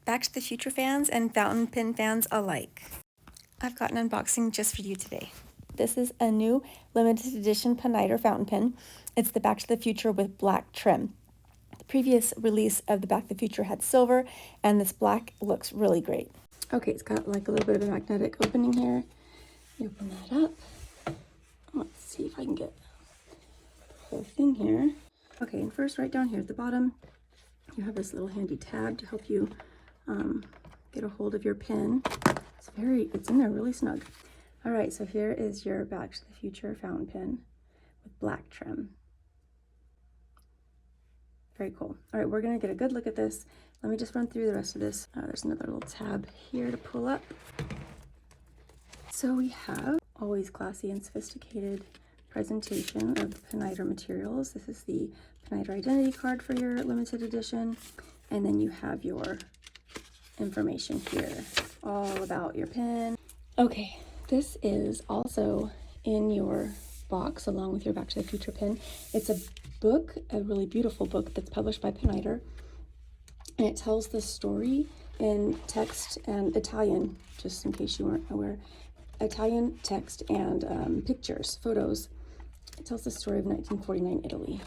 Back to the Future fans and fountain pen fans alike, I've got an unboxing just for you today. This is a new limited edition Pineider fountain pen. It's the Back to the Future with black trim. The previous release of the Back to the Future had silver, and this black looks really great. Okay, it's got like a little bit of a magnetic opening here. You open that up. Let's see if I can get the whole thing here. Okay, and first right down here at the bottom, you have this little handy tab to help you get a hold of your pen. It's in there really snug. All right, so here is your Back to the Future fountain pen with black trim. Very cool. All right, we're gonna get a good look at this. Let me just run through the rest of this. There's another little tab here to pull up. So we have always classy and sophisticated presentation of the Pineider materials. This is the Pineider identity card for your limited edition. And then you have your information here, all about your pen. Okay, this is also in your box along with your Back to the Future pen. It's a book, a really beautiful book that's published by Pineider, and it tells the story in text and Italian, just in case you weren't aware. Italian text and pictures, photos. It tells the story of 1949 Italy,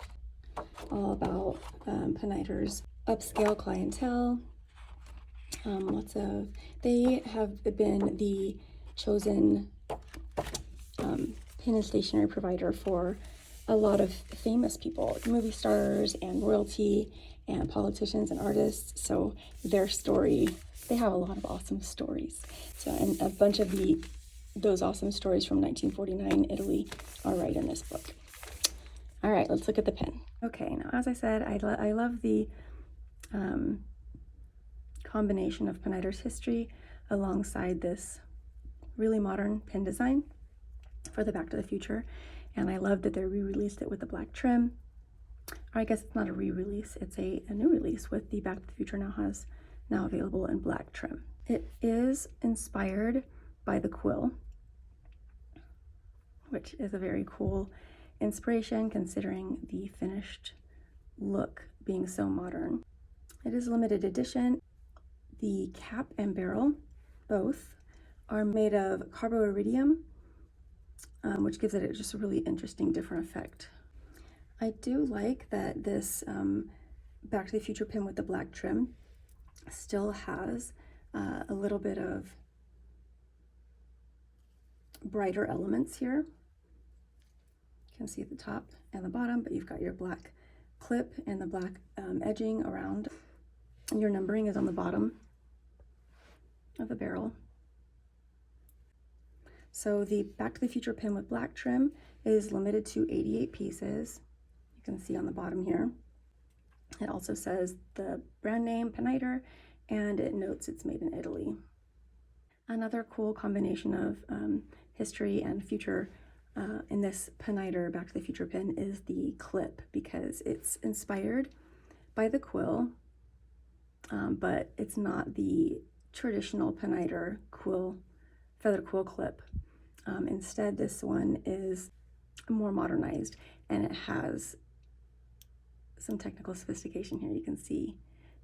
all about Pineider's upscale clientele. They have been the chosen pen and stationery provider for a lot of famous people, movie stars and royalty and politicians and artists. So their story, they have a lot of awesome stories. So, and a bunch of those awesome stories from 1949 Italy are right in this book. All right, let's look at the pen. Okay, now as I said, I love the combination of Pineider's history alongside this really modern pen design for the Back to the Future. And I love that they re-released it with the black trim. Or I guess it's not a re-release, it's a new release with the Back to the Future now available in black trim. It is inspired by the quill, which is a very cool inspiration considering the finished look being so modern. It is limited edition. The cap and barrel, both, are made of carboiridium, which gives it just a really interesting, different effect. I do like that this Back to the Future pen with the black trim still has a little bit of brighter elements here. You can see at the top and the bottom, but you've got your black clip and the black edging around. Your numbering is on the bottom of the barrel. So the Back to the Future pen with black trim is limited to 88 pieces. You can see on the bottom here. It also says the brand name Pineider, and it notes it's made in Italy. Another cool combination of history and future in this Pineider Back to the Future pen is the clip, because it's inspired by the quill, but it's not the traditional Pineider feather quill clip. Instead, this one is more modernized, and it has some technical sophistication here. You can see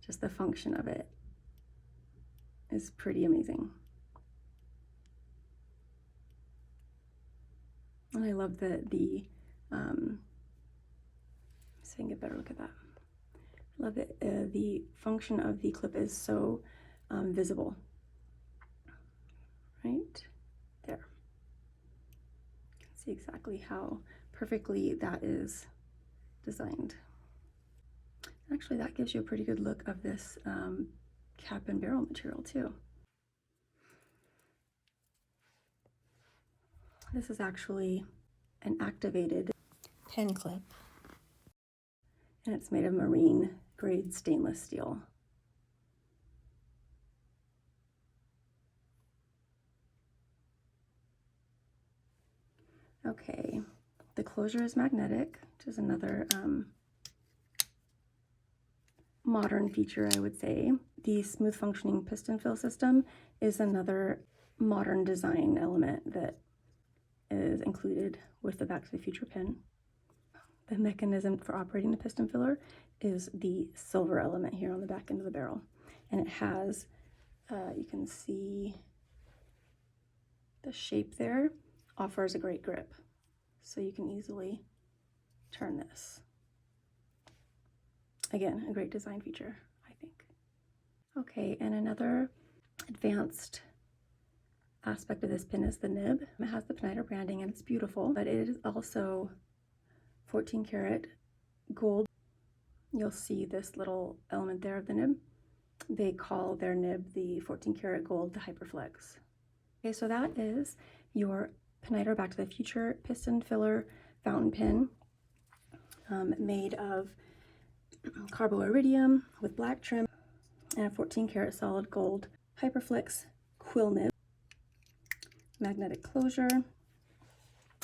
just the function of it is pretty amazing. And I love so I can get a better look at that. I love that the function of the clip is so visible. Right there. You can see exactly how perfectly that is designed. Actually, that gives you a pretty good look of this cap and barrel material too. This is actually an activated pen clip, and it's made of marine grade stainless steel. Okay, the closure is magnetic, which is another modern feature, I would say. The smooth functioning piston fill system is another modern design element that is included with the Back to the Future pen. The mechanism for operating the piston filler is the silver element here on the back end of the barrel. and it has, you can see the shape there, offers a great grip. So you can easily turn this. Again, a great design feature, I think. Okay, and another advanced aspect of this pin is the nib. It has the Pineider branding and it's beautiful, but it is also 14 karat gold. You'll see this little element there of the nib. They call their nib the 14 karat gold, the hyperflex. Okay, so that is your Pineider Back to the Future piston filler fountain pen, made of carboiridium with black trim and a 14 karat solid gold hyperflex quill nib, magnetic closure.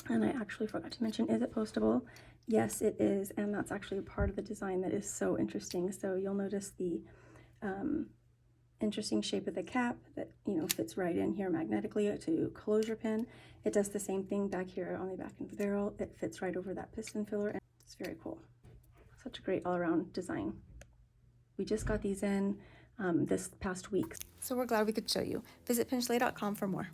And I actually forgot to mention, is it postable? Yes, it is, and that's actually part of the design that is so interesting. So you'll notice the interesting shape of the cap that, you know, fits right in here magnetically to close your pin. It does the same thing back here on the back of the barrel. It fits right over that piston filler, and it's very cool. Such a great all-around design. We just got these in this past week, so we're glad we could show you. Visit pinchlet.com for more.